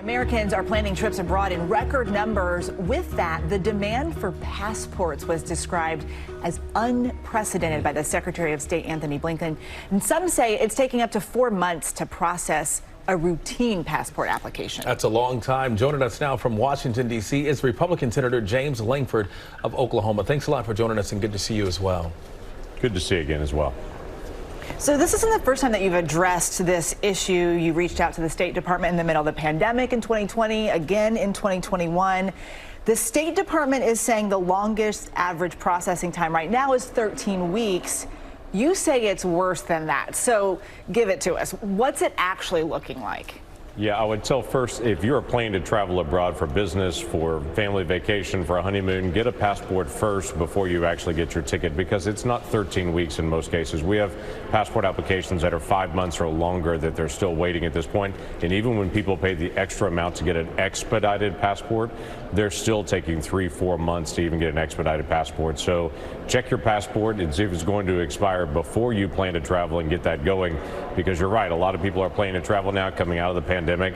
Americans are planning trips abroad in record numbers. With that, the demand for passports was described as unprecedented by the Secretary of State, Antony Blinken. And some say it's taking up to 4 months to process a routine passport application. That's a long time. Joining us now from Washington, D.C. is Republican Senator James Lankford of Oklahoma. Thanks a lot for joining us, and good to see you as well. Good to see you again as well. So this isn't the first time that you've addressed this issue. You reached out to the State Department in the middle of the pandemic in 2020, again in 2021. The State Department is saying the longest average processing time right now is 13 weeks. You say it's worse than that. So give it to us. What's it actually looking like? Yeah, I would tell first, if you're planning to travel abroad for business, for family vacation, for a honeymoon, get a passport first before you actually get your ticket, because it's not 13 weeks in most cases. We have passport applications that are 5 months or longer that they're still waiting at this point. And even when people pay the extra amount to get an expedited passport, they're still taking 3-4 months to even get an expedited passport. So check your passport and see if it's going to expire before you plan to travel and get that going, because you're right, a lot of people are planning to travel now coming out of the pandemic,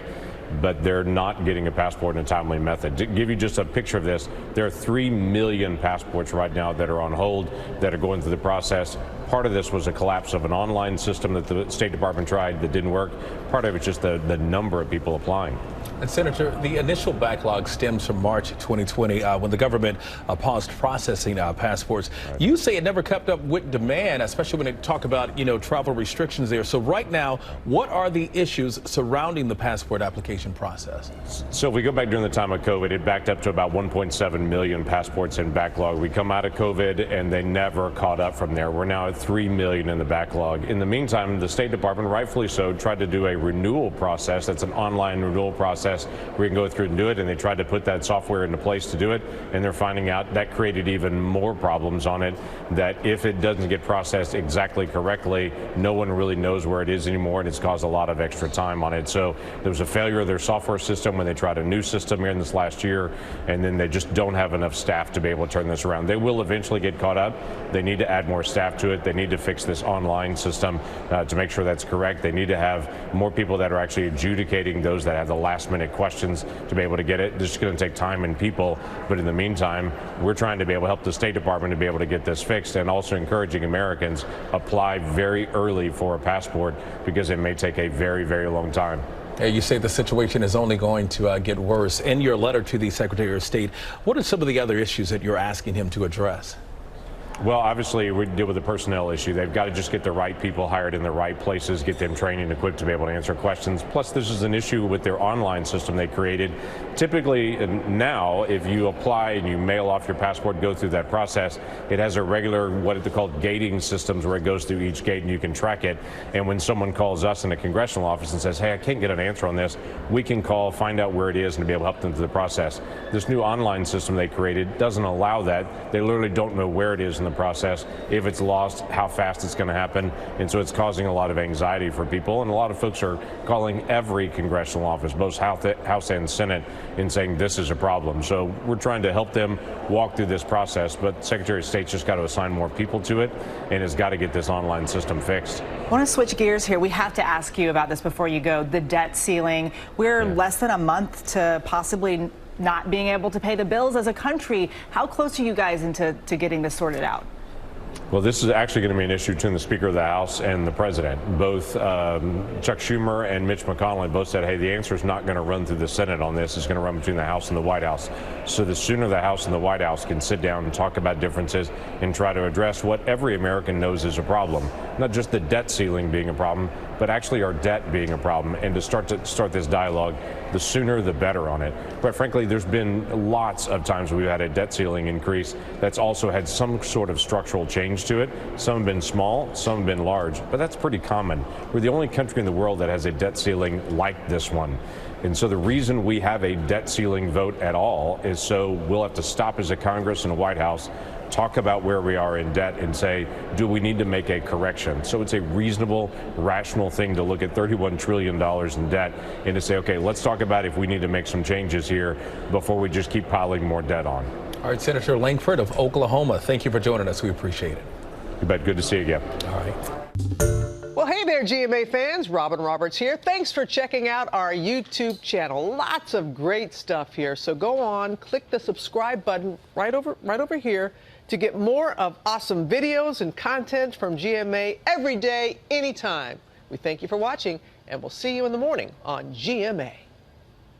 but they're not getting a passport in a timely method. To give you just a picture of this, there are 3 million passports right now that are on hold, that are going through the process. Part of this was a collapse of an online system that the State Department tried that didn't work. Part of it's just the number of people applying. And Senator, the initial backlog stems from March 2020 when the government paused processing passports. Right. You say it never kept up with demand, especially when they talk about, travel restrictions there. So right now, what are the issues surrounding the passport application process? So if we go back during the time of COVID, it backed up to about 1.7 million passports in backlog. We come out of COVID and they never caught up from there. We're now at 3 million in the backlog. In the meantime, the State Department, rightfully so, tried to do a renewal process. That's an online renewal process where you can go through and do it, and they tried to put that software into place to do it, and they're finding out that created even more problems on it, that if it doesn't get processed exactly correctly, no one really knows where it is anymore, and it's caused a lot of extra time on it. So there was a failure of their software system when they tried a new system here in this last year, and then they just don't have enough staff to be able to turn this around. They will eventually get caught up. They need to add more staff to it. They need to fix this online system to make sure that's correct. They need to have more people that are actually adjudicating those that have the last minute questions to be able to get it. This is going to take time and people, but in the meantime, we're trying to be able to help the State Department to be able to get this fixed, and also encouraging Americans apply very early for a passport, because it may take a very, very long time. You say the situation is only going to get worse. In your letter to the Secretary of State, what are some of the other issues that you're asking him to address? Well, obviously, we deal with the personnel issue. They've got to just get the right people hired in the right places, get them trained and equipped to be able to answer questions. Plus, this is an issue with their online system they created. Typically, now, if you apply and you mail off your passport, go through that process, it has a regular, what they call gating systems, where it goes through each gate and you can track it. And when someone calls us in a congressional office and says, hey, I can't get an answer on this, we can call, find out where it is, and be able to help them through the process. This new online system they created doesn't allow that. They literally don't know where it is in the process, if it's lost, how fast it's going to happen, and so it's causing a lot of anxiety for people, and a lot of folks are calling every congressional office, both House and Senate, and saying this is a problem. So we're trying to help them walk through this process, but Secretary of State's just got to assign more people to it, and has got to get this online system fixed. I want to switch gears here. We have to ask you about this before you go. The debt ceiling. We're less than a month to possibly not being able to pay the bills as a country. How close are you guys into getting this sorted out? Well, this is actually going to be an issue between the Speaker of the House and the President. Both Chuck Schumer and Mitch McConnell both said, hey, the answer is not going to run through the Senate on this. It's going to run between the House and the White House. So the sooner the House and the White House can sit down and talk about differences and try to address what every American knows is a problem, not just the debt ceiling being a problem, but actually our debt being a problem, and to start this dialogue, the sooner the better on it. But frankly, there's been lots of times we've had a debt ceiling increase that's also had some sort of structural change to it. Some have been small, some have been large, but that's pretty common. We're the only country in the world that has a debt ceiling like this one. And so the reason we have a debt ceiling vote at all is so we'll have to stop as a Congress and a White House, talk about where we are in debt, and say, do we need to make a correction? So it's a reasonable, rational thing to look at $31 trillion in debt and to say, okay, let's talk about if we need to make some changes here before we just keep piling more debt on. All right, Senator Lankford of Oklahoma, thank you for joining us. We appreciate it. You bet. Good to see you again. All right. Well, hey there. there, GMA fans. Robin Roberts here. Thanks for checking out our YouTube channel. Lots of great stuff here. So go on, click the subscribe button right over here to get more of awesome videos and content from GMA every day, anytime. We thank you for watching, and we'll see you in the morning on GMA.